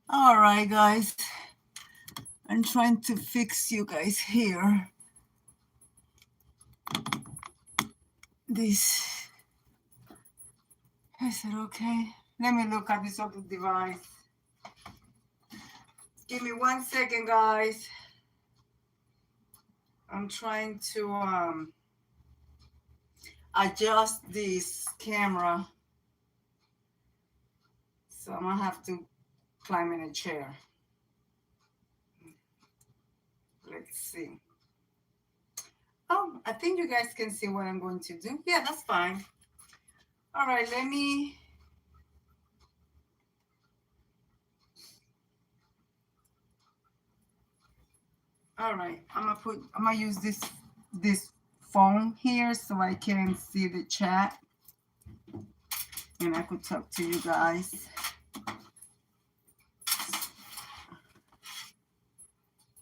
All right, guys. I'm trying to fix you guys here. This. Is it okay? Let me look at this other device. Give me 1 second, guys. I'm trying to adjust this camera. So I'm gonna have to climb in a chair. Let's see. Oh, I think you guys can see what I'm going to do. Yeah, that's fine. All right, let me. All right, I'm gonna use this phone here so I can see the chat and I could talk to you guys.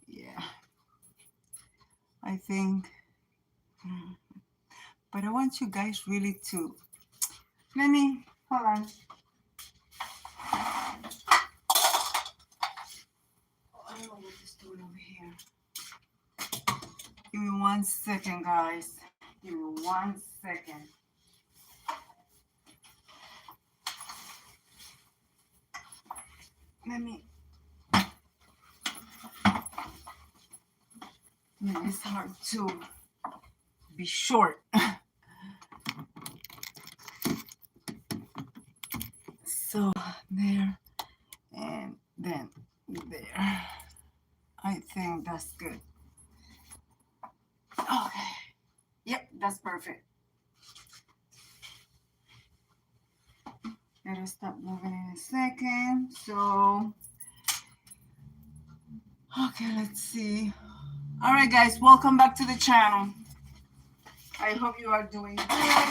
Yeah, I think, but I want you guys really to, let me, hold on. I don't know what is doing over here. Give me 1 second, guys. Give me 1 second. Let me. It's hard to be short. So there and then there. I think that's good. Okay. Yep, that's perfect. Gotta stop moving in a second. So, okay, let's see. All right, guys, welcome back to the channel. I hope you are doing good.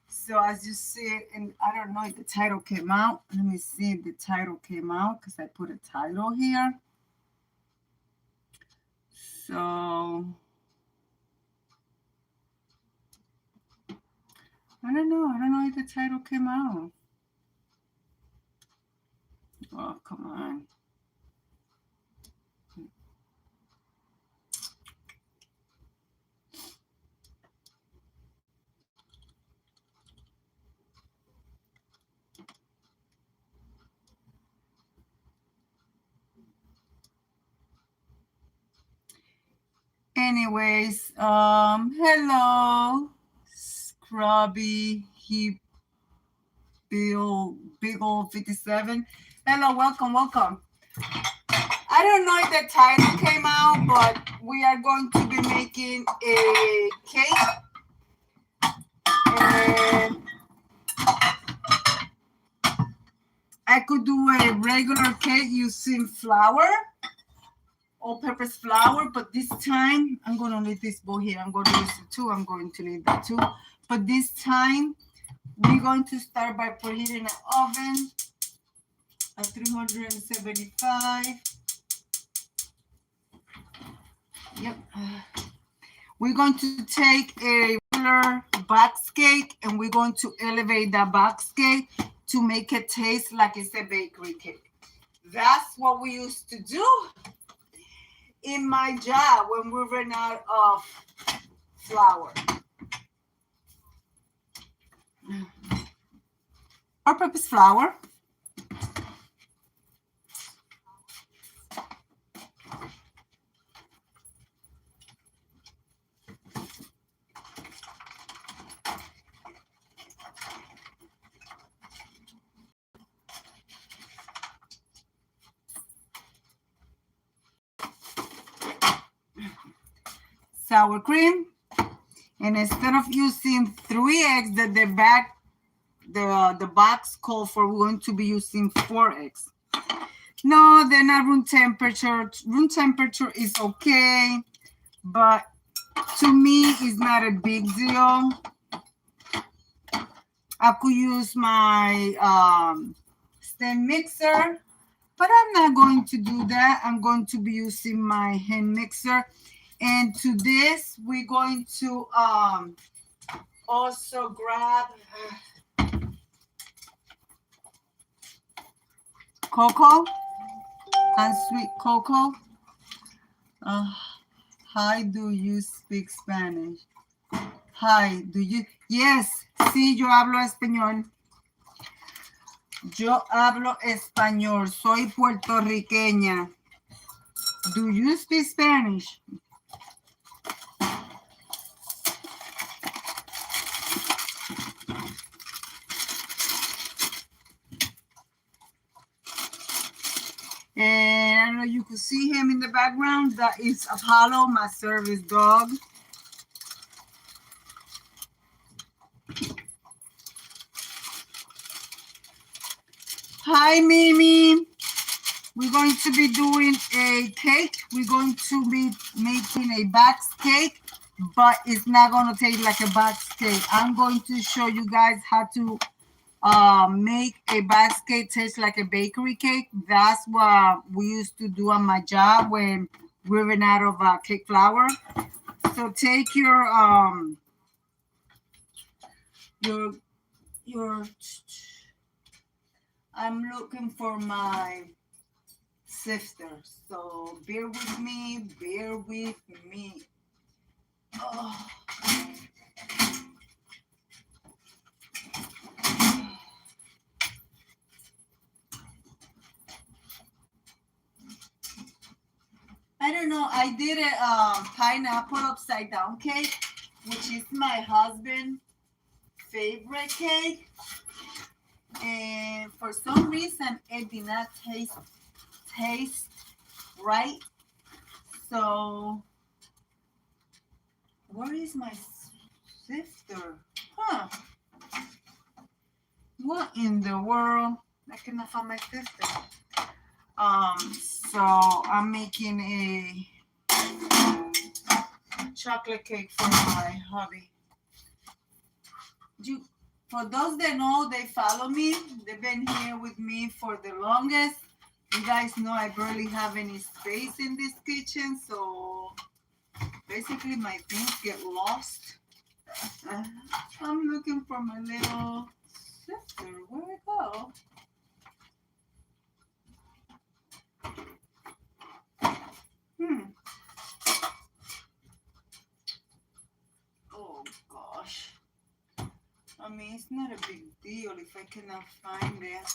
So as you see it, and I don't know if the title came out. Let me see if the title came out because I put a title here. So I don't know if the title came out. Oh, come on. Anyways, hello, Scrubby, Big old 57. Hello, welcome. I don't know if the title came out, but we are going to be making a cake. And I could do a regular cake using flour, all-purpose flour, but this time I'm going to need this bowl here. I'm going to use it too. I'm going to need that too. But this time we're going to start by putting it in an oven at 375. Yep. We're going to take a regular box cake and we're going to elevate that box cake to make it taste like it's a bakery cake. That's what we used to do in my job when we ran out of flour. All-purpose flour. Sour cream. And instead of using 3 eggs that the box called for, we're going to be using 4 eggs. No, they're not room temperature. Room temperature is okay, but to me, it's not a big deal. I could use my stand mixer, but I'm not going to do that. I'm going to be using my hand mixer. And to this, we're going to also grab cocoa. and sweet cocoa. Hi, do you speak Spanish? Hi, do you? Yes, sí, yo hablo español. Yo hablo español. Soy puertorriqueña. Do you speak Spanish? And I don't know, you could see him in the background. That is Apollo, my service dog. Hi, Mimi. We're going to be doing a cake. We're going to be making a box cake, but it's not going to taste like a box cake. I'm going to show you guys how to make a box cake taste like a bakery cake. That's what we used to do on my job when we ran out of cake flour. So take your I'm looking for my sifter. So bear with me, bear with me. Oh. I don't know. I did a pineapple upside down cake, which is my husband's favorite cake. And for some reason, it did not taste right. So, where is my sifter? Huh? What in the world? I cannot find my sifter. So I'm making a chocolate cake for my hubby. For those that know, they follow me. They've been here with me for the longest. You guys know I barely have any space in this kitchen, so basically my things get lost. I'm looking for my little sifter. Where'd it go? Oh gosh. I mean, it's not a big deal if I cannot find it.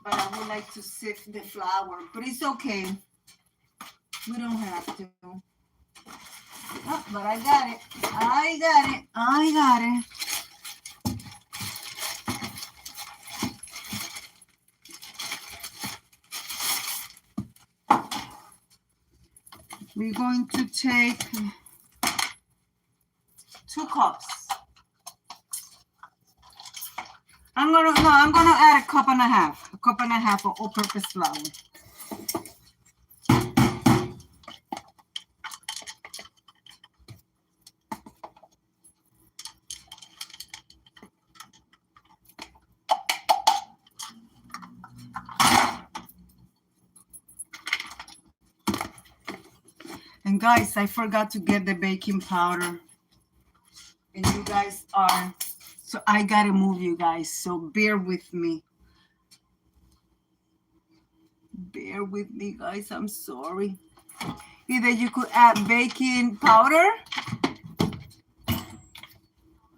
But I would like to sift the flour. But it's okay. We don't have to. Oh, but I got it. I got it. I got it. We're going to take 2 cups. I'm gonna add a cup and a half of all-purpose flour. And guys, I forgot to get the baking powder. And you guys are, so I gotta move you guys. So bear with me. Bear with me, guys. I'm sorry. Either you could add baking powder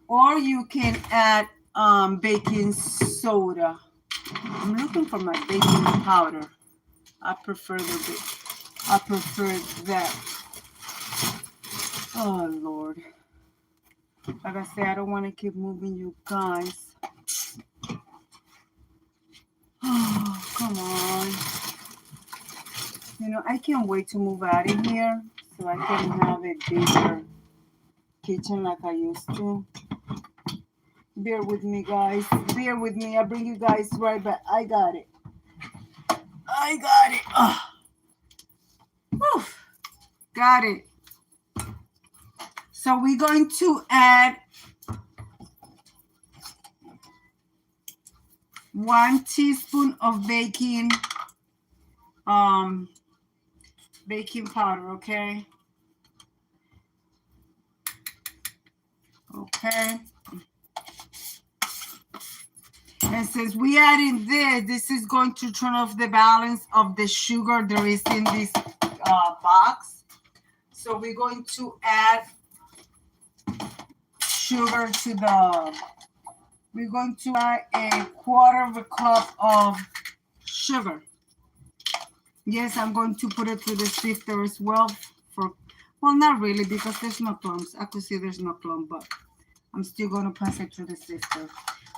or you can add baking soda. I'm looking for my baking powder. I prefer that. Oh, Lord. Like I said, I don't want to keep moving you guys. Oh, come on. You know, I can't wait to move out of here so I can have a bigger kitchen like I used to. Bear with me, guys. Bear with me. I'll bring you guys right back. I got it. I got it. Oh. Whew. Got it. So we're going to add 1 teaspoon of baking powder, okay? Okay. And since we add in this is going to turn off the balance of the sugar there is in this box. So we're going to add sugar to we're going to add a quarter of a cup of sugar. Yes, I'm going to put it through the sifter as well. Well, not really, because there's no clumps. I could see there's no clump, but I'm still going to pass it through the sifter.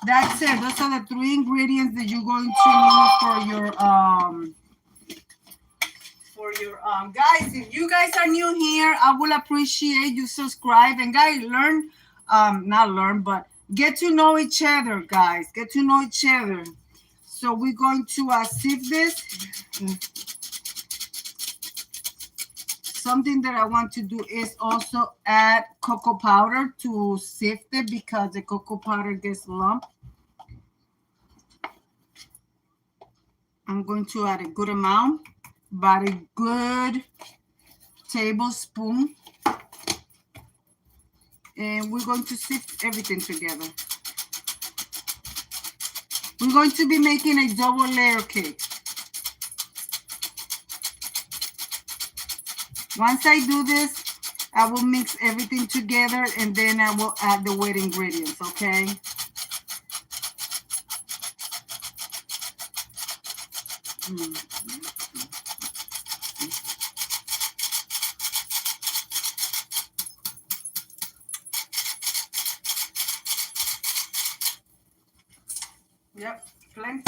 That's it. Those are the 3 ingredients that you're going to need for your guys. If you guys are new here, I will appreciate you subscribe, and guys, not learn, but get to know each other, guys. Get to know each other. So we're going to sift this. Something that I want to do is also add cocoa powder to sift it because the cocoa powder gets lumped. I'm going to add a good amount, about a good tablespoon. And we're going to sift everything together. We're going to be making a double layer cake. Once I do this, I will mix everything together and then I will add the wet ingredients, okay? Yep, plenty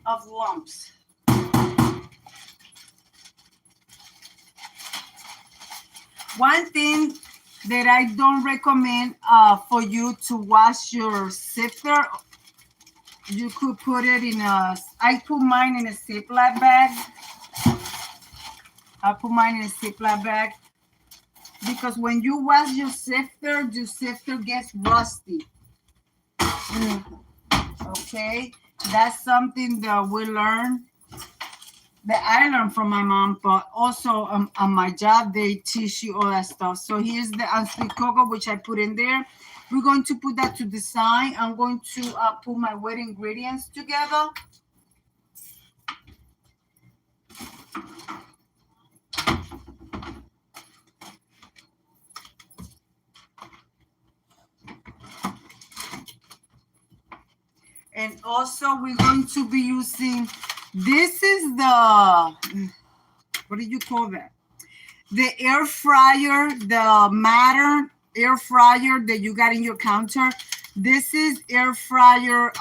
of lumps. One thing that I don't recommend for you to wash your sifter, you could put it in I put mine in a Ziploc bag. I put mine in a Ziploc bag because when you wash your sifter gets rusty. Okay, that's something that we learn. That I learned from my mom, but also on my job, they teach you all that stuff. So here's the unsweet cocoa, which I put in there. We're going to put that to the side. I'm going to put my wet ingredients together. And also we're going to be using, this is the, what do you call that? The air fryer, the Matter air fryer that you got in your counter. This is air fryer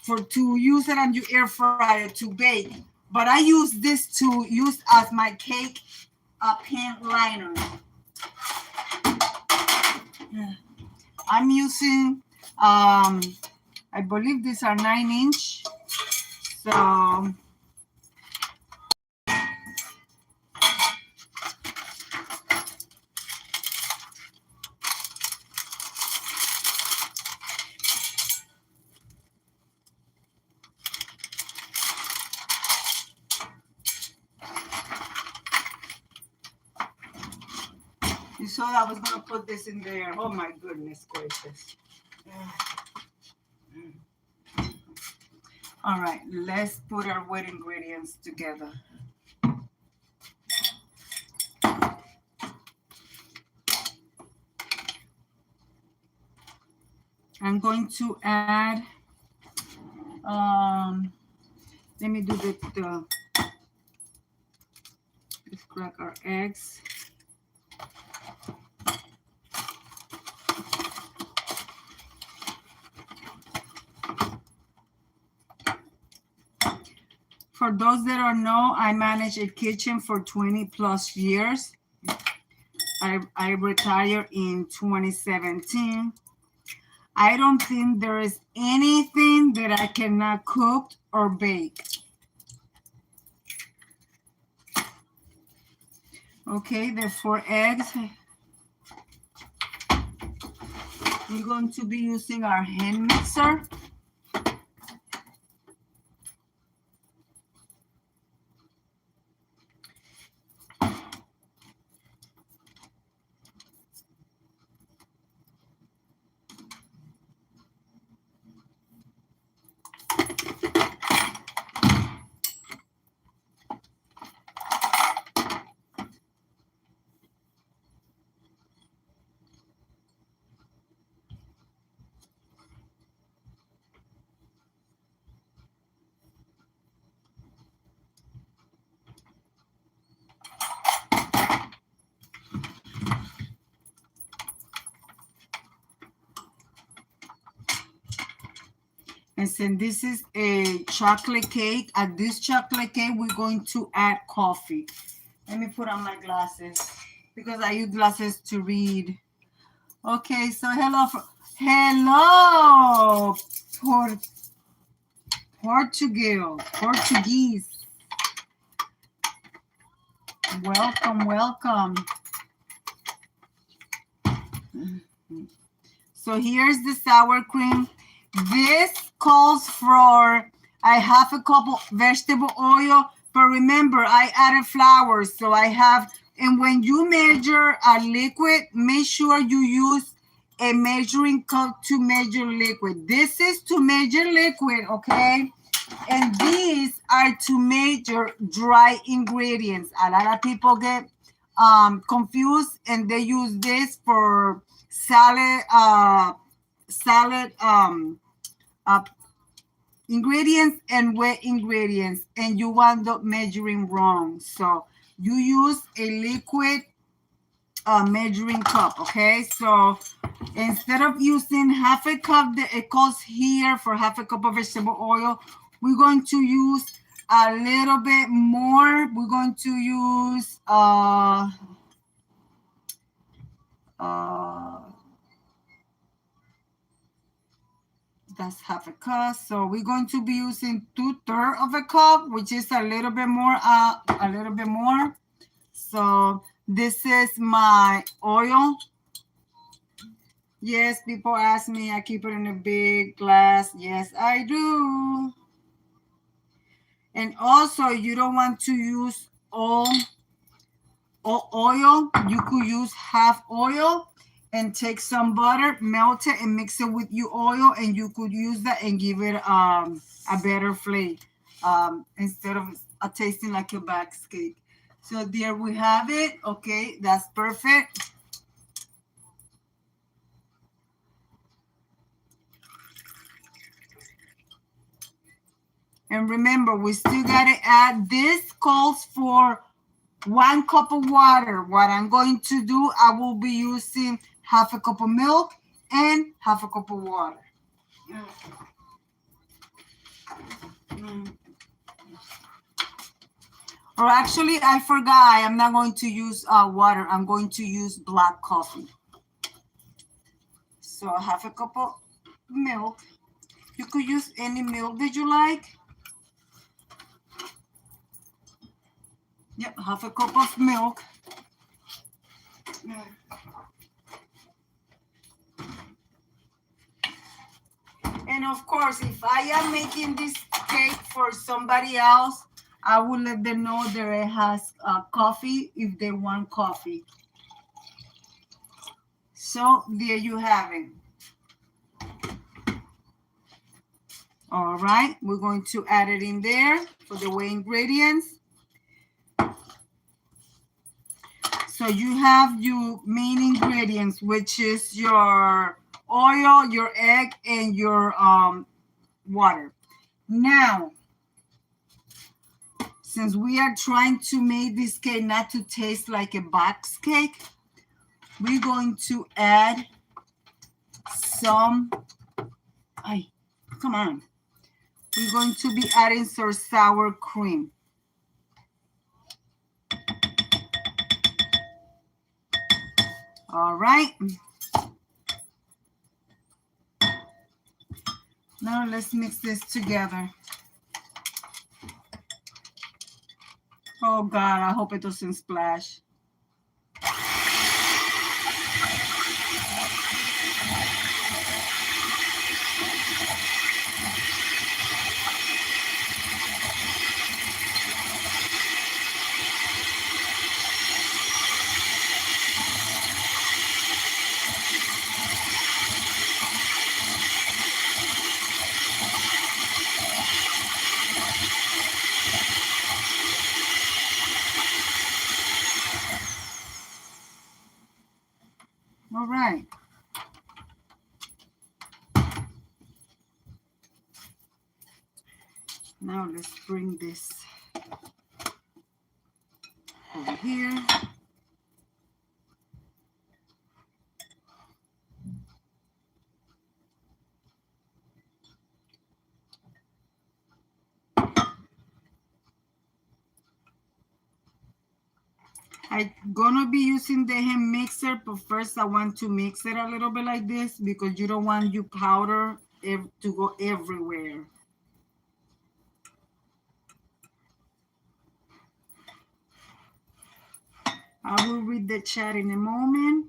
to use it on your air fryer to bake. But I use this to use as my cake pan liner. I'm using, I believe these are 9-inch. So you saw I was going to put this in there. Oh my goodness gracious. All right, let's put our wet ingredients together. I'm going to add, let me do let's crack our eggs. For those that don't know, I managed a kitchen for 20 plus years. I retired in 2017. I don't think there is anything that I cannot cook or bake. Okay, the 4 eggs. We're going to be using our hand mixer. And since this is a chocolate cake, at this chocolate cake, we're going to add coffee. Let me put on my glasses because I use glasses to read. Okay, so hello, Portuguese. Welcome. So here's the sour cream. This calls for I have a cup of vegetable oil, but remember I added flour, so I have. And when you measure a liquid, make sure you use a measuring cup to measure liquid. This is to measure liquid, okay? And these are to measure dry ingredients. A lot of people get confused, and they use this for salad ingredients and wet ingredients, and you wind up measuring wrong. So you use a liquid measuring cup, okay? So instead of using half a cup that it calls here for half a cup of vegetable oil, we're going to use a little bit more. We're going to use that's half a cup. So we're going to be using 2/3 of a cup, which is a little bit more. So this is my oil. Yes, people ask me, I keep it in a big glass. Yes, I do. And also, you don't want to use all oil. You could use half oil and take some butter, melt it, and mix it with your oil, and you could use that and give it a better flavor instead of tasting like a wax cake. So there we have it. Okay, that's perfect. And remember, we still got to add, this calls for 1 cup of water. What I'm going to do, I will be using half a cup of milk and half a cup of water. Or actually, I forgot, I'm not going to use water. I'm going to use black coffee. So half a cup of milk. You could use any milk that you like. Yep, half a cup of milk. And of course, if I am making this cake for somebody else, I will let them know that it has coffee if they want coffee. So there you have it. All right, we're going to add it in there for the whey ingredients. So you have your main ingredients, which is your oil, your egg, and your water. Now, since we are trying to make this cake not to taste like a box cake, we're going to add some, we're going to be adding some sour cream. All right. Now let's mix this together. Oh God, I hope it doesn't splash. All right. Now let's bring this over here. I'm gonna be using the hand mixer, but first I want to mix it a little bit like this because you don't want your powder to go everywhere. I will read the chat in a moment.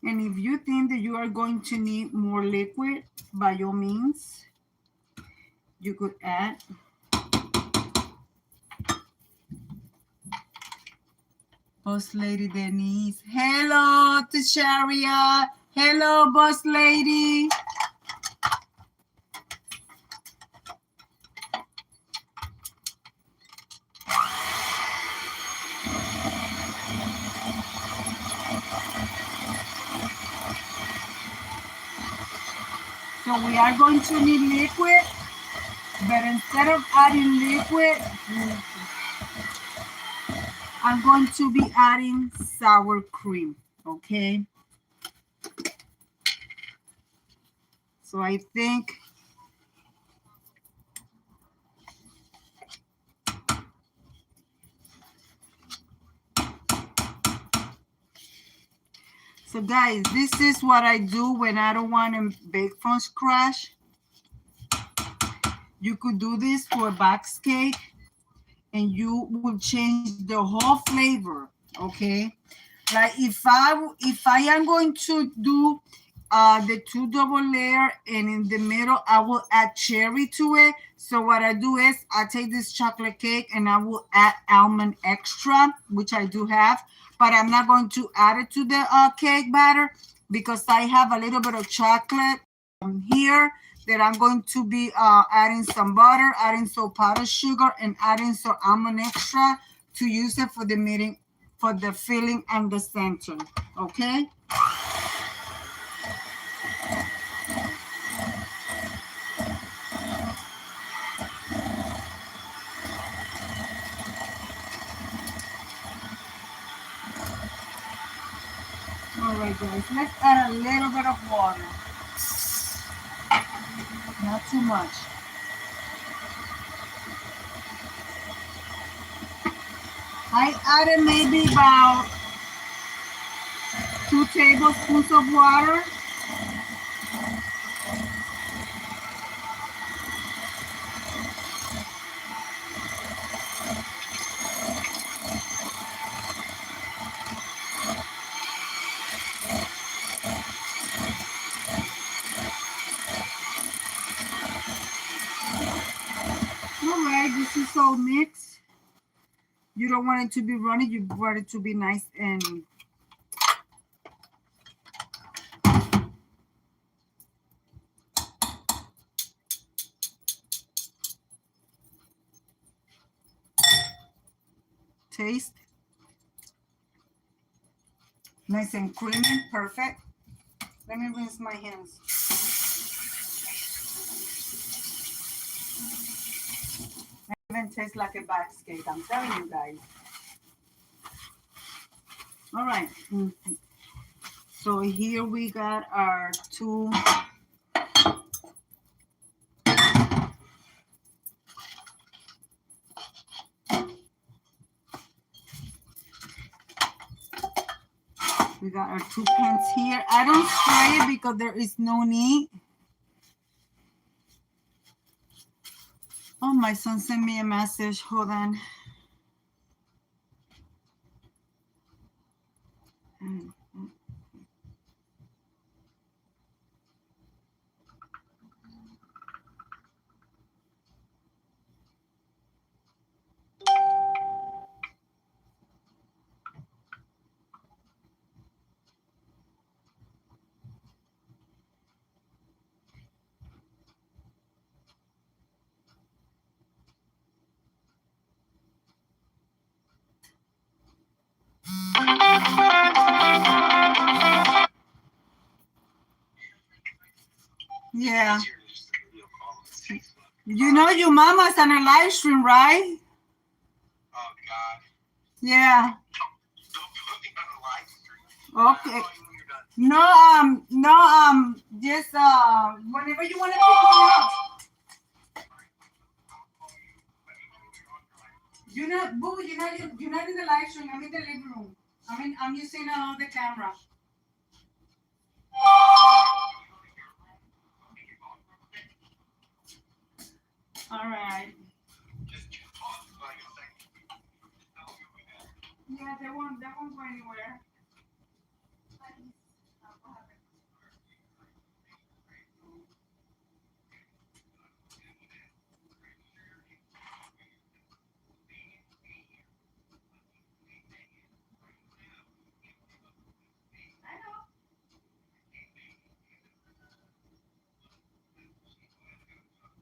And if you think that you are going to need more liquid, by all means, you could add. Boss Lady Denise. Hello, Tisharia. Hello, Boss Lady. So we are going to need liquid, but instead of adding liquid, I'm going to be adding sour cream, okay? So I think so guys, this is what I do when I don't want to bake from scratch. You could do this for a box cake and you will change the whole flavor, okay? Like if I am going to do the 2 double layer and in the middle I will add cherry to it. So what I do is I take this chocolate cake and I will add almond extra, which I do have, but I'm not going to add it to the cake batter because I have a little bit of chocolate here that I'm going to be adding some butter, adding some powdered sugar, and adding some almond extra to use it for the meeting, for the filling and the center, okay? All right, guys, let's add a little bit of water, not too much. I added maybe about 2 tablespoons of water. All right, this is all mixed. You don't want it to be runny, you want it to be nice and taste. Nice and creamy, perfect. Let me rinse my hands. It even tastes like a box cake, I'm telling you guys. All right. So here we got our 2. We got our 2 pans here. I don't spray it because there is no need. Oh, my son sent me a message. Hold on. Yeah. You know your mama's on a live stream, right? Oh God. Yeah. Don't put me on a live stream. Okay. No, No, just whenever you want to pick me up. You're not, boo. You're not in the live stream. I'm in the living room. I'm using the camera. All right. Yeah, they won't go anywhere. I know.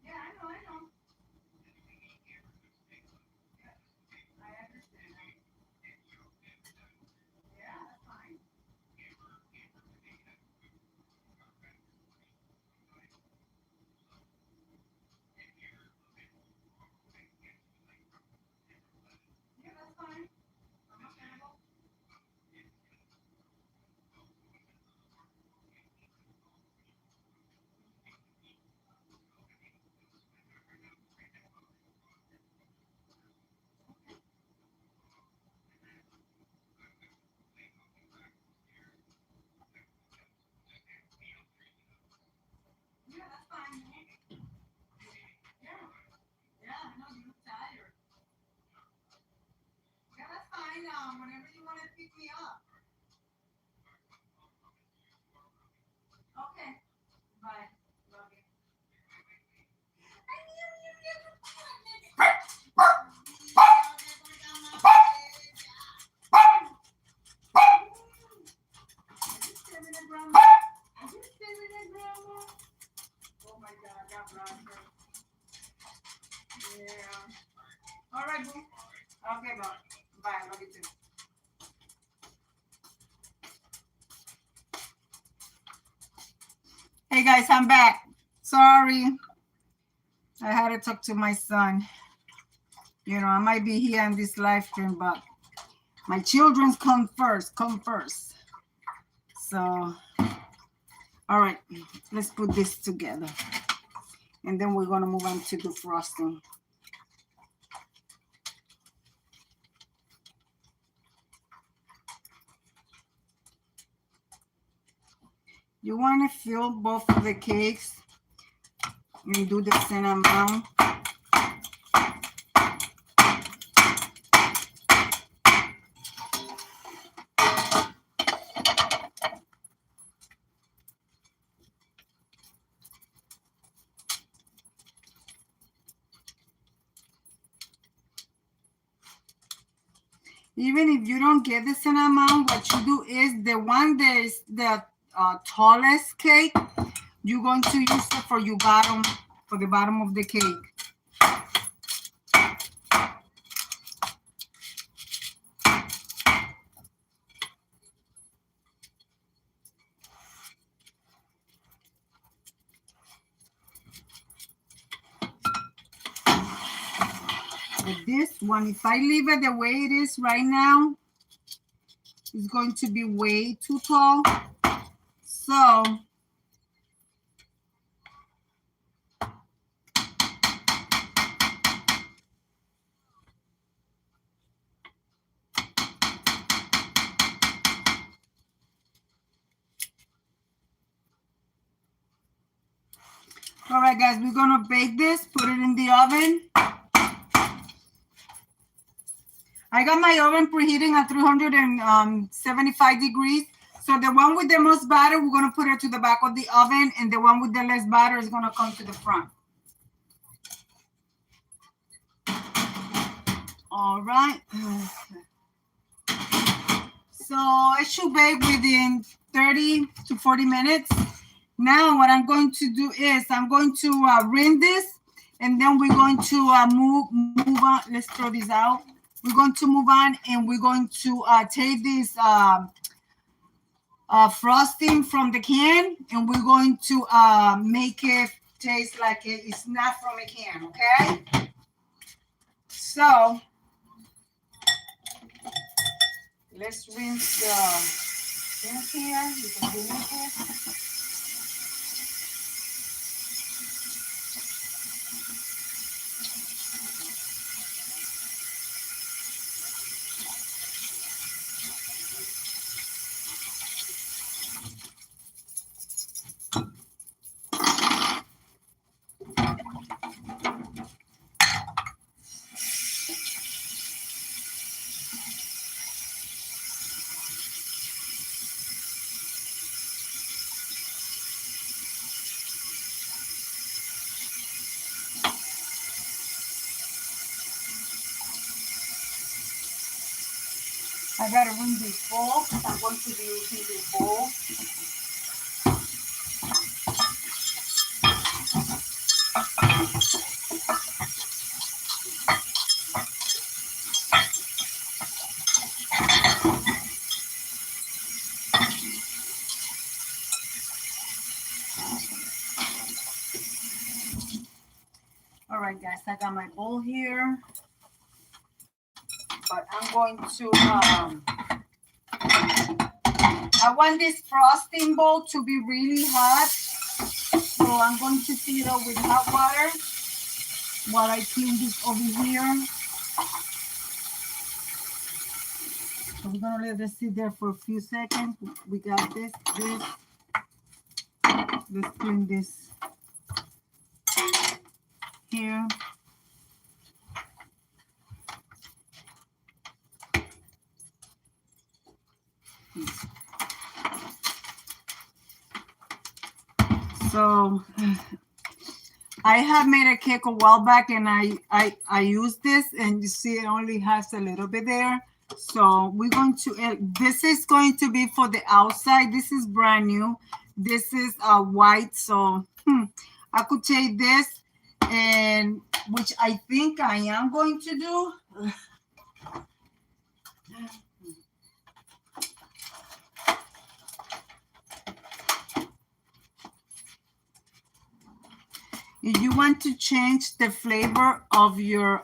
Yeah, I know. I understand. Yeah, that's fine. Yeah, that's fine. I'm available. Yeah, that's fine. Yeah. Yeah, I know you look tired. Yeah, that's fine. Whenever you want to pick me up. Okay. Bye. Love you. Oh my God, God bless her. Yeah. All right, boo. Okay, bye. Bye. Love you too. Hey guys, I'm back. Sorry. I had to talk to my son. You know, I might be here on this live stream, but my children's come first. Come first. So, all right, let's put this together. And then we're going to move on to the frosting. You want to fill both of the cakes and do the same amount. Even if you don't get the same amount, what you do is the one that is the tallest cake, you're going to use it for your bottom, for the bottom of the cake. But this one, if I leave it the way it is right now, it's going to be way too tall. So all right, guys, we're going to bake this, put it in the oven. I got my oven preheating at 375 degrees. So the one with the most batter, we're going to put it to the back of the oven, and the one with the less batter is going to come to the front. All right. So it should bake within 30 to 40 minutes. Now what I'm going to do is I'm going to rinse this, and then we're going to move on. Let's throw this out. We're going to move on, and we're going to take this frosting from the can, and we're going to make it taste like it's not from a can, okay? So let's rinse the thing here. You can remove it. I gotta rinse this bowl because I'm going to be using this bowl. All right, guys, I got my bowl here, but I'm going to, I want this frosting bowl to be really hot, so I'm going to fill it up with hot water while I clean this over here. So we're gonna let this sit there for a few seconds. We got this. Let's clean this here. So I have made a cake a while back, and I used this, and you see it only has a little bit there. So we're going to, this is going to be for the outside. This is brand new. This is white, so I could take this, and which I think I am going to do. If you want to change the flavor of your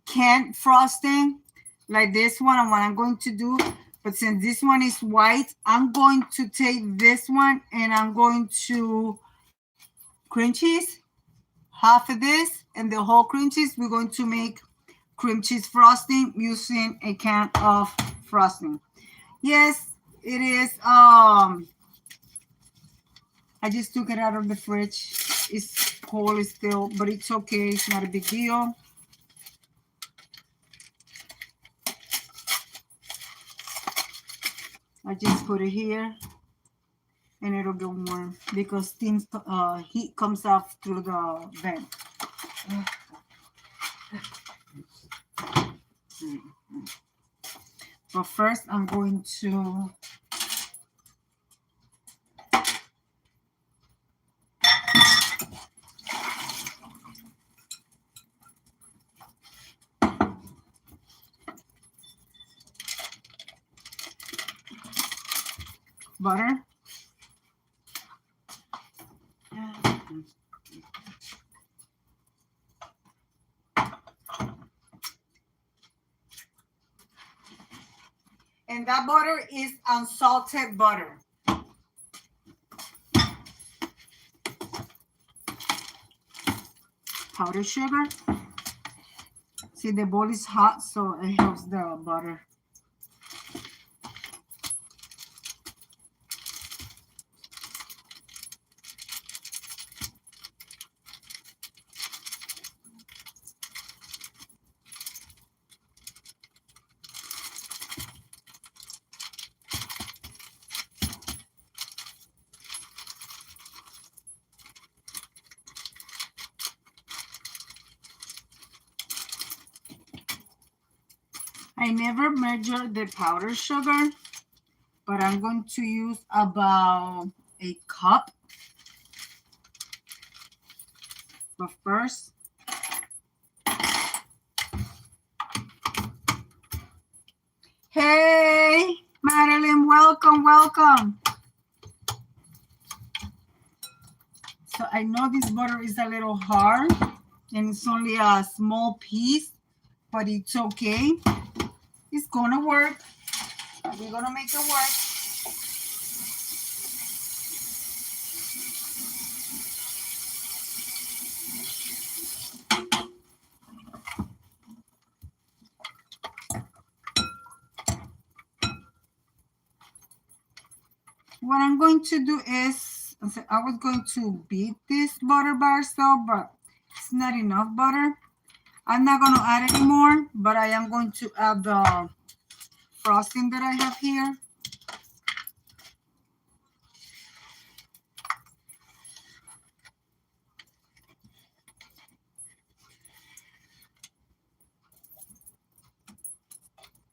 canned frosting, like this one, and what I'm going to do, but since this one is white, I'm going to take this one and I'm going to cream cheese, half of this, and the whole cream cheese. We're going to make cream cheese frosting using a can of frosting. Yes, it is. I just took it out of the fridge. It's cold still, but it's okay. It's not a big deal. I just put it here, and it'll get warm because heat comes out through the vent. But first, I'm going to butter. And that butter is unsalted butter. Powdered sugar. See, the bowl is hot, so it helps the butter. I never measure the powdered sugar, but I'm going to use about a cup. But first, hey, Madeline, welcome, welcome. So I know this butter is a little hard and it's only a small piece, but it's okay. It's gonna work. We're gonna make it work. What I'm going to do is, I was going to beat this butter by itself, but it's not enough butter. I'm not going to add any more, but I am going to add the frosting that I have here.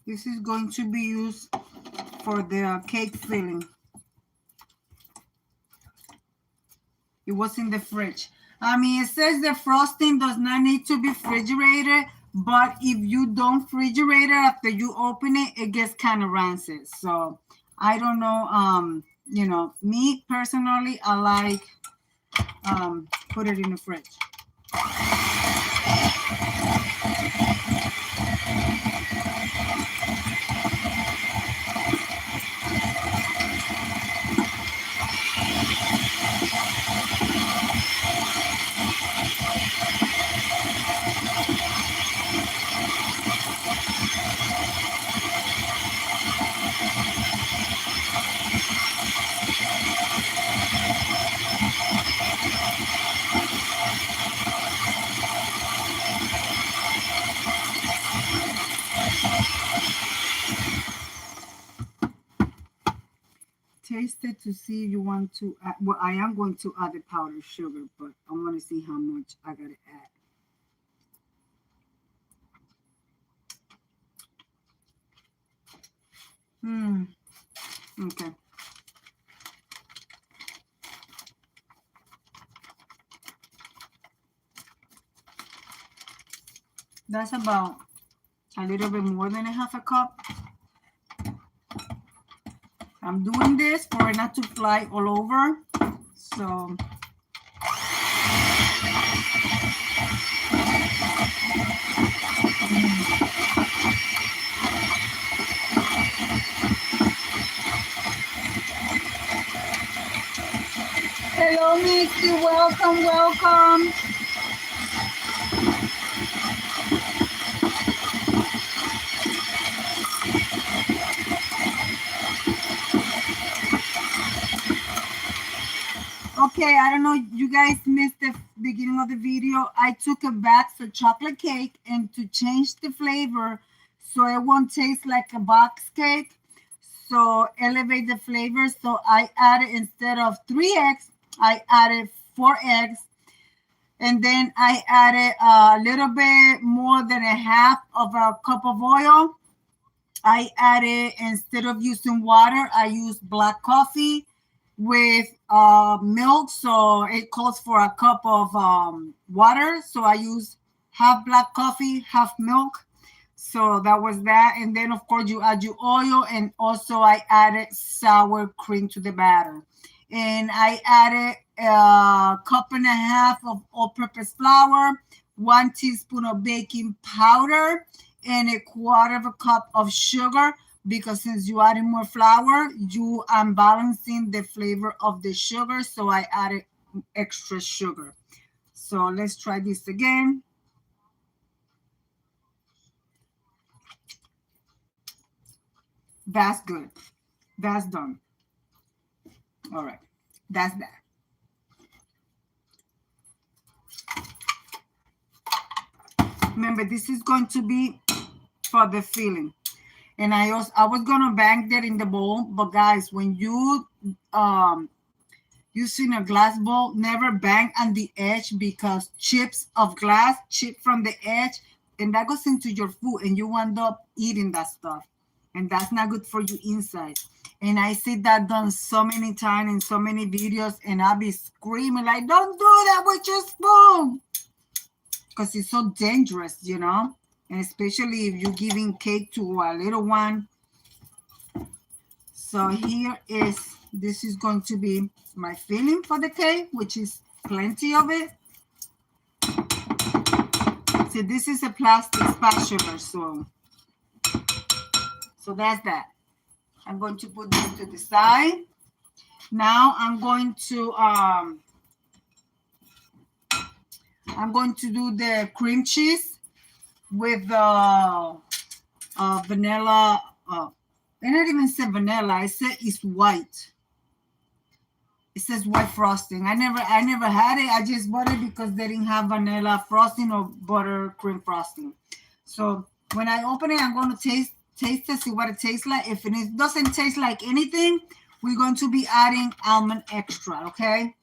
This is going to be used for the cake filling. It was in the fridge. I mean, it says the frosting does not need to be refrigerated, but if you don't refrigerate it after you open it, it gets kind of rancid. So I don't know. You know, me personally, I like put it in the fridge. Taste it to see if you want to add. Well, I am going to add the powdered sugar, but I want to see how much I gotta add. Okay. That's about a little bit more than a half a cup. I'm doing this for it not to fly all over. So hello, Misty. Welcome, welcome. Okay, I don't know, you guys missed the beginning of the video. I took a box of chocolate cake, and to change the flavor so it won't taste like a box cake, so elevate the flavor. So I added, instead of 3 eggs, I added 4 eggs. And then I added a little bit more than a half of a cup of oil. I added, instead of using water, I used black coffee with milk. So it calls for a cup of water. So I use half black coffee, half milk. So that was that. And then, of course, you add your oil. And also I added sour cream to the batter. And I added a cup and a half of all-purpose flour, 1 teaspoon of baking powder, and a quarter of a cup of sugar, because since you added more flour, you are balancing the flavor of the sugar. So I added extra sugar. So let's try this again. That's good. That's done. All right. That's that. Remember, this is going to be for the filling. And I was gonna bang that in the bowl, but guys, when you using a glass bowl, never bang on the edge, because chips of glass chip from the edge, and that goes into your food, and you end up eating that stuff, and that's not good for you inside. And I see that done so many times in so many videos, and I'll be screaming like, "Don't do that with your spoon," because it's so dangerous, you know. And especially if you're giving cake to a little one. So here is, this is going to be my filling for the cake, which is plenty of it. See, this is a plastic spatula, so that's that. I'm going to put this to the side. Now I'm going to do the cream cheese with vanilla. I not even say vanilla. I said it's white. It says white frosting. I never had it. I just bought it because they didn't have vanilla frosting or buttercream frosting. So when I open it, I'm going to taste it, see what it tastes like. If it doesn't taste like anything, we're going to be adding almond extra, okay?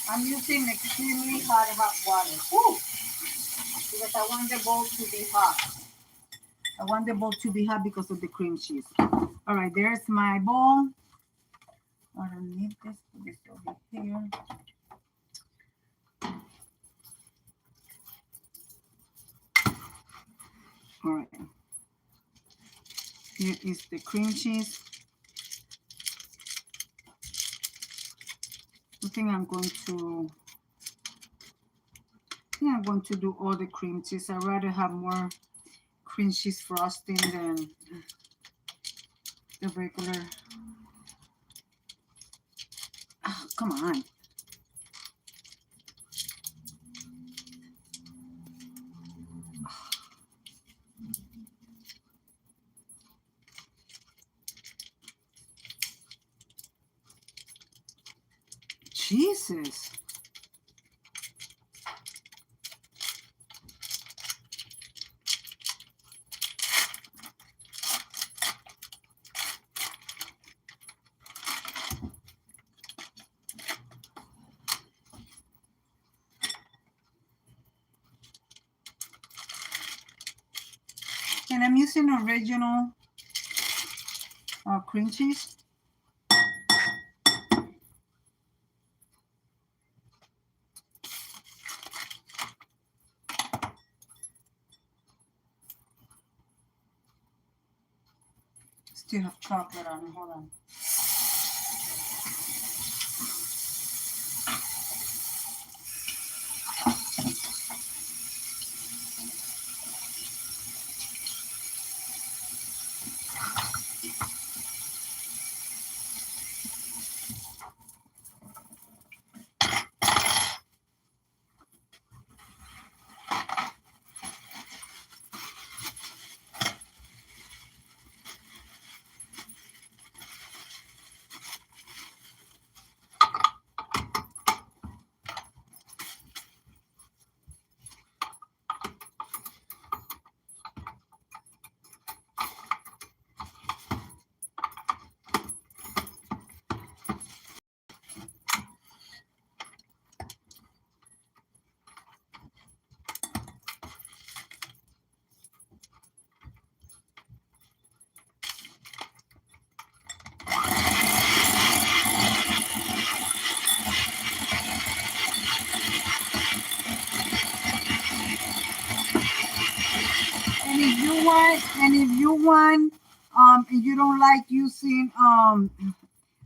I'm using extremely hot water. Woo! Because I want the bowl to be hot. I want the bowl to be hot because of the cream cheese. All right, there's my bowl. I don't need this. Put this over here. All right. Here is the cream cheese. I think I'm going to do all the cream cheese. I'd rather have more cream cheese frosting than the regular. Oh, come on. Jesus. And I'm using original cream cheese. Still have chocolate on it. Hold on. And if you want, and you don't like using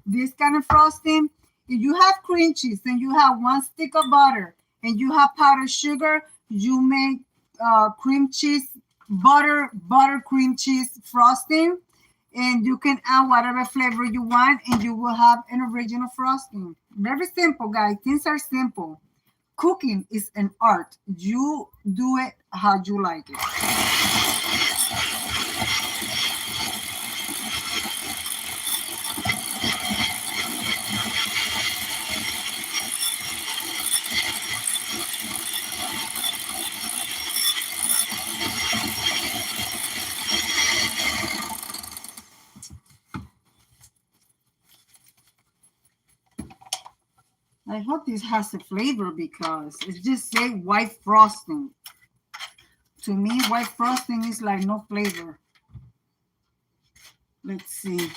this kind of frosting, if you have cream cheese and you have 1 stick of butter and you have powdered sugar, you make cream cheese butter cream cheese frosting, and you can add whatever flavor you want, and you will have an original frosting. Very simple, guys. Things are simple. Cooking is an art. You do it how you like it. I hope this has a flavor because it just say white frosting. To me, white frosting is like no flavor. Let's see.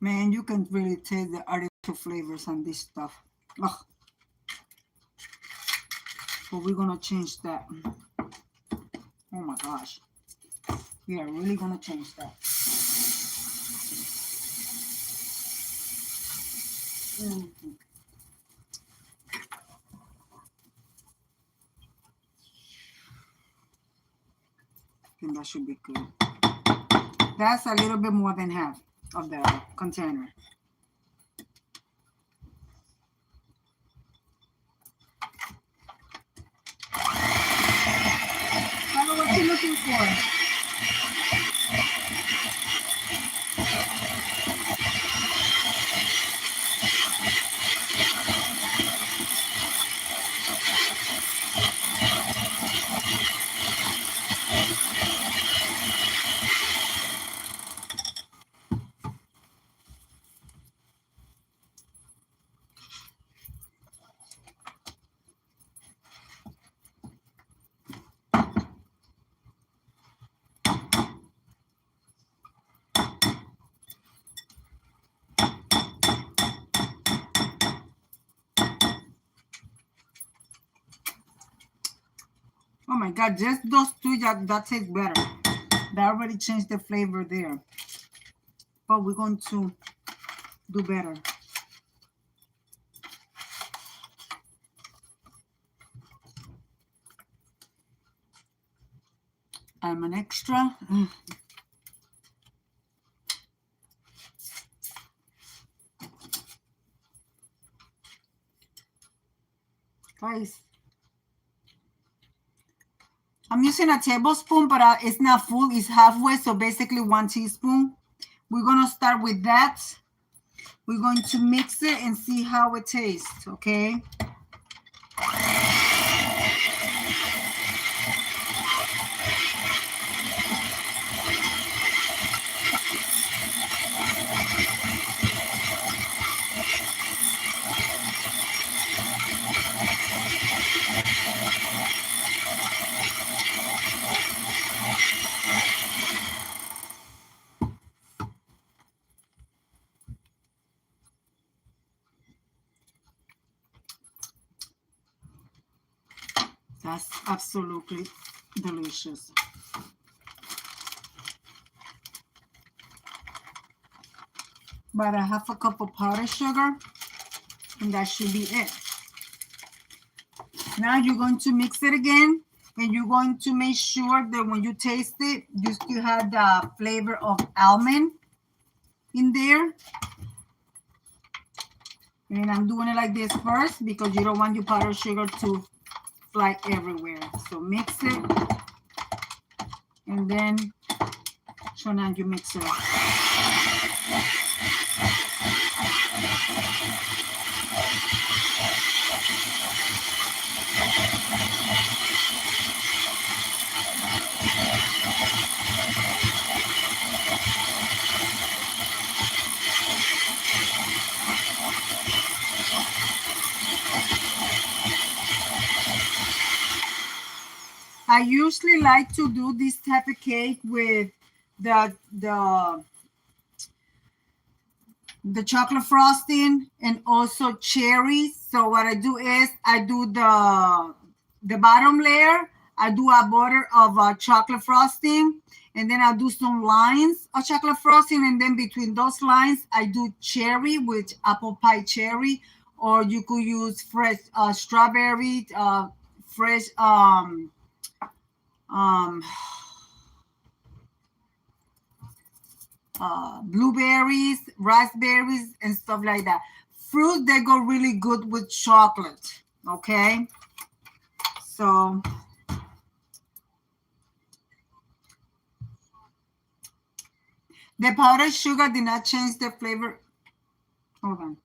Man, you can really taste the artificial flavors on this stuff. Ugh. But we're gonna change that. Oh my gosh. We are really gonna change that. I think that should be good. That's a little bit more than half of the container. Hello, what you looking for? Oh my God, just those two, that tastes better. That already changed the flavor there. But we're going to do better. I'm an extra. Guys, I'm using a tablespoon, but it's not full. It's halfway, so basically 1 teaspoon. We're going to start with that. We're going to mix it and see how it tastes, okay? That's absolutely delicious. About a half a cup of powdered sugar, and that should be it. Now you're going to mix it again, and you're going to make sure that when you taste it, you still have the flavor of almond in there. And I'm doing it like this first because you don't want your powdered sugar to fly everywhere. So mix it, and then turn on your mixer. I usually like to do this type of cake with the chocolate frosting and also cherries. So what I do is I do the bottom layer. I do a border of chocolate frosting, and then I'll do some lines of chocolate frosting, and then between those lines I do cherry with apple pie cherry, or you could use fresh strawberry, fresh blueberries, raspberries, and stuff like that. Fruit, they go really good with chocolate, okay? So the powdered sugar did not change the flavor. Hold on.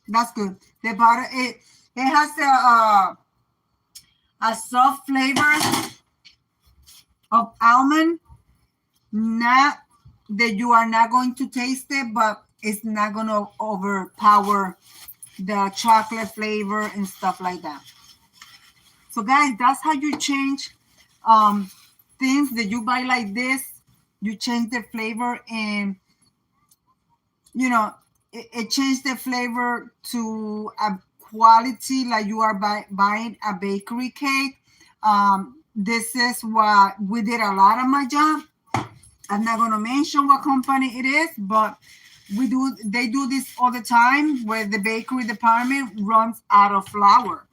That's good. The powder, It has a soft flavor of almond. Not that you are not going to taste it, but it's not going to overpower the chocolate flavor and stuff like that. So guys, that's how you change things that you buy like this. You change the flavor, and it changed the flavor to a quality like you are buying a bakery cake. This is what we did a lot of my job. I'm not going to mention what company it is, but they do this all the time where the bakery department runs out of flour.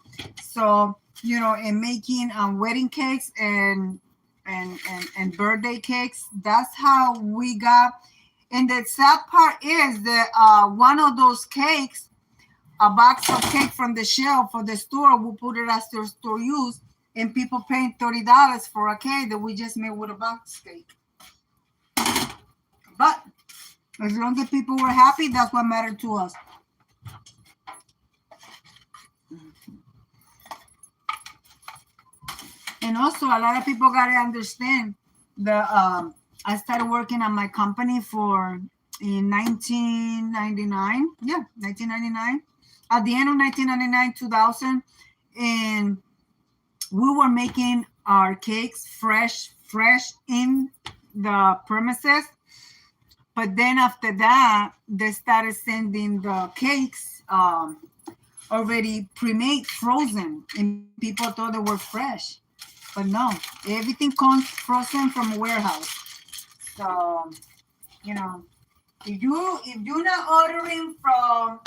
So, in making wedding cakes and birthday cakes, that's how we got. And the sad part is that one of those cakes, a box of cake from the shelf for the store, we put it as their store use, and people paying $30 for a cake that we just made with a box cake. But as long as people were happy, that's what mattered to us. And also, a lot of people got to understand that I started working at my company in 1999. Yeah, 1999. At the end of 1999, 2000. And we were making our cakes fresh in the premises. But then after that, they started sending the cakes already pre-made, frozen, and people thought they were fresh. But no, everything comes frozen from a warehouse. So, if you're not ordering from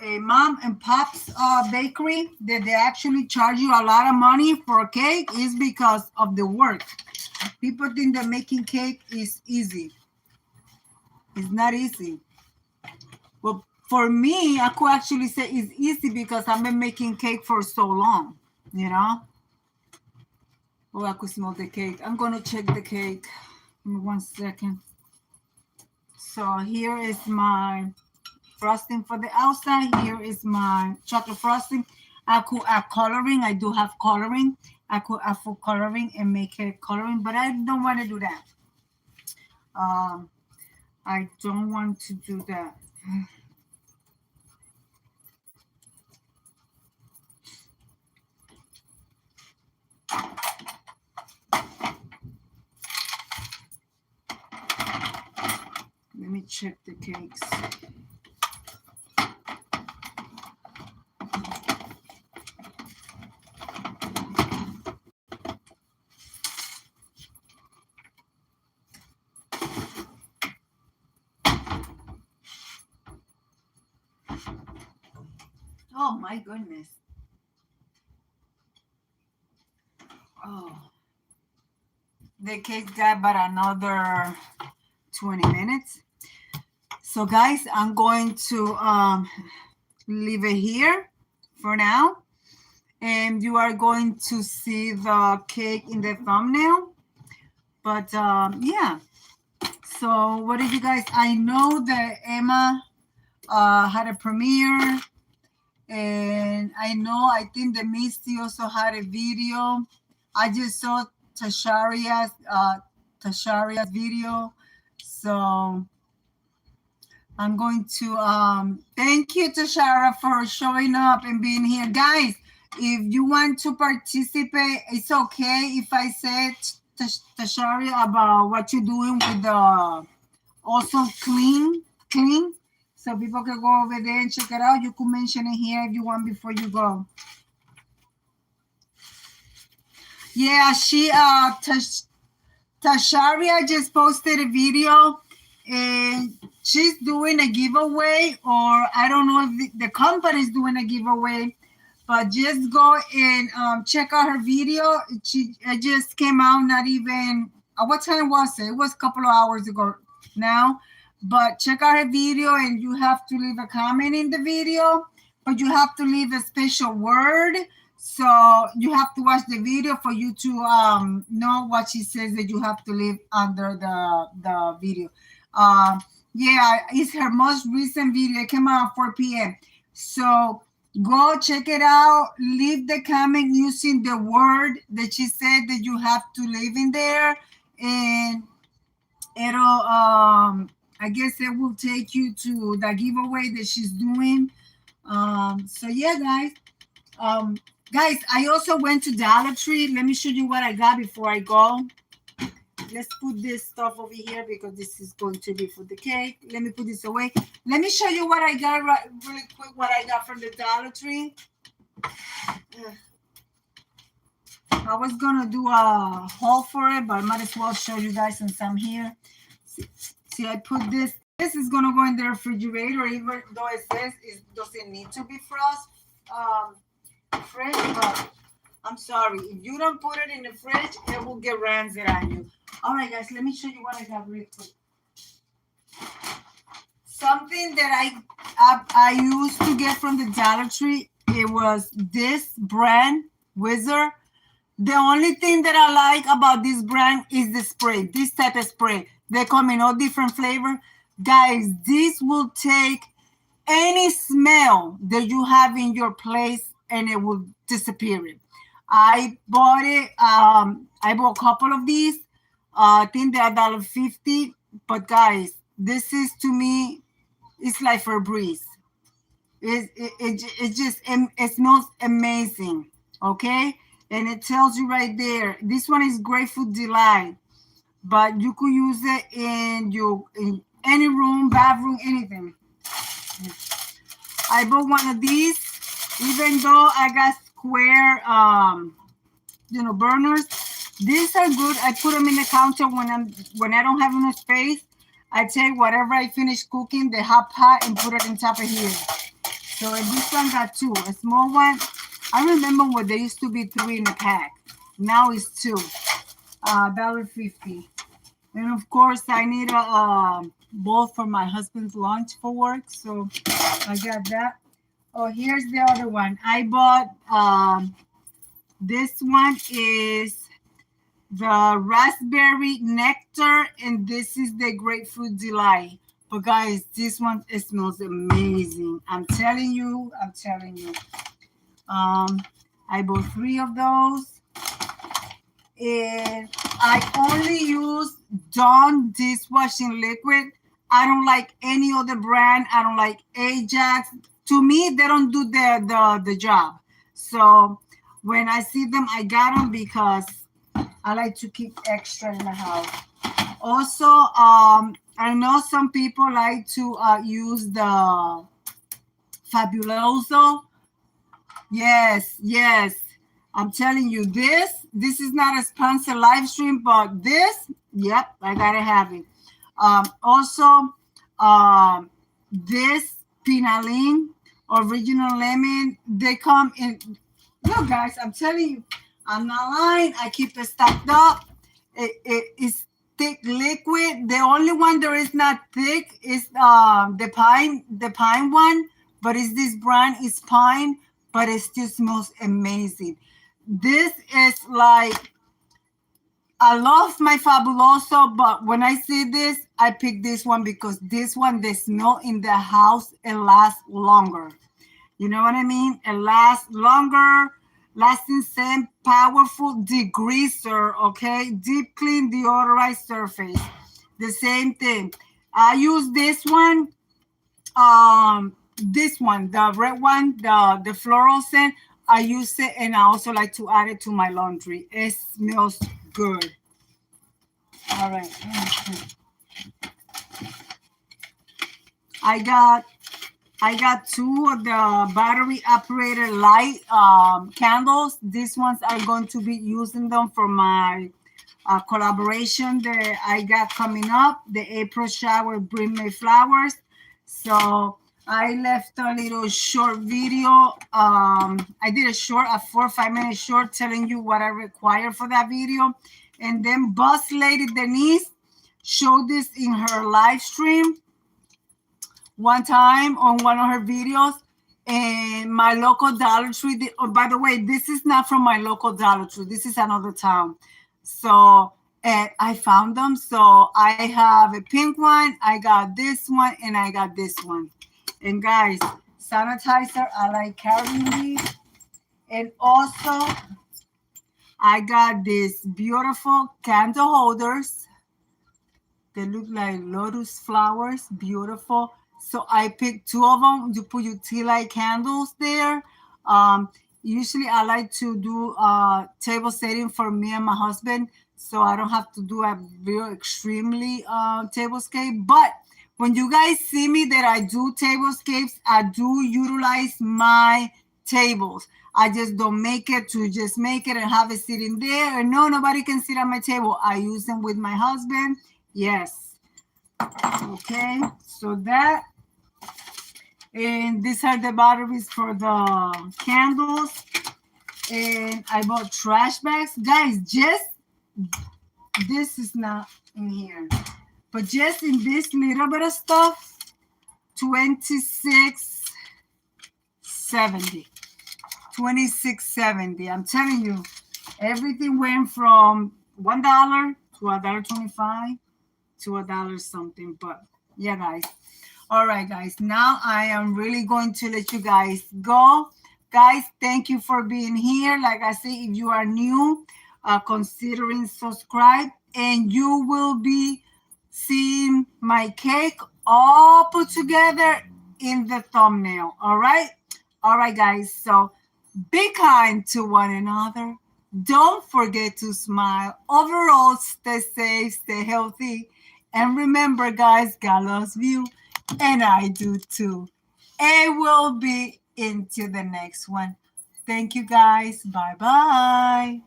a mom and pop's bakery that they actually charge you a lot of money for a cake, is because of the work. People think that making cake is easy. It's not easy. Well, for me, I could actually say it's easy because I've been making cake for so long, Oh, I could smell the cake. I'm going to check the cake. Give me 1 second. So here is my frosting for the outside. Here is my chocolate frosting. I could add coloring. I do have coloring. I could add food coloring and make it coloring, but I don't want to do that. I don't want to do that. Let me check the cakes. Oh my goodness. Oh. The cake got about another 20 minutes. So guys, I'm going to leave it here for now. And you are going to see the cake in the thumbnail. But yeah. So what did you guys, I know that Emma had a premiere. And I think that Misty also had a video. I just saw Tasharia's video. So I'm going to thank you, Tashara, for showing up and being here. Guys, if you want to participate, it's okay if I say Tasharia about what you're doing with the also clean. So people can go over there and check it out. You can mention it here if you want before you go. Yeah, Tasharia just posted a video, and she's doing a giveaway, or I don't know if the company is doing a giveaway, but just go and check out her video. It just came out not even, what time was it? It was a couple of hours ago now. But check out her video, and you have to leave a comment in the video, but you have to leave a special word. So you have to watch the video for you to know what she says that you have to leave under the video. Yeah, it's her most recent video. It came out at 4 p.m. So Go check it out. Leave the comment using the word that she said that you have to leave in there, and it'll I guess it will take you to the giveaway that she's doing. So yeah, guys. Um, guys, I also went to Dollar Tree. Let me show you what I got before I go. Let's put this stuff over here because this is going to be for the cake. Let me put this away. Let me show you what I got really quick. What I got from the Dollar Tree. I was gonna do a haul for it, but I might as well show you guys since I'm here. See, I put this. This is gonna go in the refrigerator, even though it says it doesn't need to be fresh. But I'm sorry, if you don't put it in the fridge, it will get rancid on you. All right, guys, let me show you what I got real quick. Something that I used to get from the Dollar Tree. It was this brand, Wizard. The only thing that I like about this brand is the spray, this type of spray. They come in all different flavor. Guys, this will take any smell that you have in your place and it will disappear it. I bought it. I bought a couple of these. I think they're $1.50. But guys, this is to me, it's like for a breeze. It smells amazing. Okay. And it tells you right there, this one is Grateful Delight, but you could use it in any room, bathroom, anything. I bought one of these, even though I got square, burners. These are good. I put them in the counter when I don't have enough space. I take whatever I finish cooking, the hot pot, and put it on top of here. So this one got two, a small one. I remember when there used to be 3 in a pack. Now it's 2, $1.50. And of course, I need a bowl for my husband's lunch for work, so I got that. Oh, here's the other one. I bought this one is the raspberry nectar, and this is the grapefruit delight. But guys, this one, it smells amazing. I'm telling you. I bought 3 of those, and I only use Dawn dishwashing liquid. I don't like any other brand. I don't like Ajax. To me, they don't do the job. So when I see them, I got them because I like to keep extra in the house. Also, I know some people like to use the Fabuloso. Yes. I'm telling you, this is not a sponsored live stream, but this, yep, I gotta have it. Also, this Pinaline original lemon, they come in. Look, guys, I'm telling you, I'm not lying. I keep it stocked up. It's thick liquid. The only one that is not thick is the pine one, but it's this brand is pine. But it still smells amazing. This is like, I love my Fabuloso, but when I see this, I pick this one because this one, the smell in the house, it lasts longer. You know what I mean? It lasts longer, lasting scent, powerful degreaser, okay? Deep clean, deodorized surface. The same thing. I use this one. This one, the red one, the floral scent, I use it, and I also like to add it to my laundry. It smells good. All right. I got 2 of the battery operated light candles. These ones are going to be using them for my collaboration that I got coming up, the April shower Bring Me Flowers. So I left a little short video. I did a 4 or 5 minute short telling you what I require for that video. And then Boss Lady Denise showed this in her live stream one time on one of her videos. And my local Dollar Tree, by the way, this is not from my local Dollar Tree. This is another town. So I found them. So I have a pink one, I got this one, and I got this one. And guys, sanitizer. I like carrying these. And also, I got these beautiful candle holders. They look like lotus flowers, beautiful. So I picked two of them. You put your tea light candles there. Usually I like to do table setting for me and my husband, so I don't have to do a real extremely tablescape. But when you guys see me that I do tablescapes, I do utilize my tables. I just don't make it to just make it and have it sitting there. And no, nobody can sit on my table. I use them with my husband. Yes. Okay. So that. And these are the batteries for the candles. And I bought trash bags. Guys, just this is not in here. But just in this little bit of stuff, $26.70. $26.70. I'm telling you, everything went from $1 to $1.25 to $1 something. But yeah, guys. All right, guys. Now I am really going to let you guys go. Guys, thank you for being here. Like I say, if you are new, considering subscribe, and you will be seeing my cake all put together in the thumbnail. All right? All right, guys. So be kind to one another. Don't forget to smile. Overall, stay safe, stay healthy. And remember, guys, God loves you. And I do too. And we'll be into the next one. Thank you, guys. Bye-bye.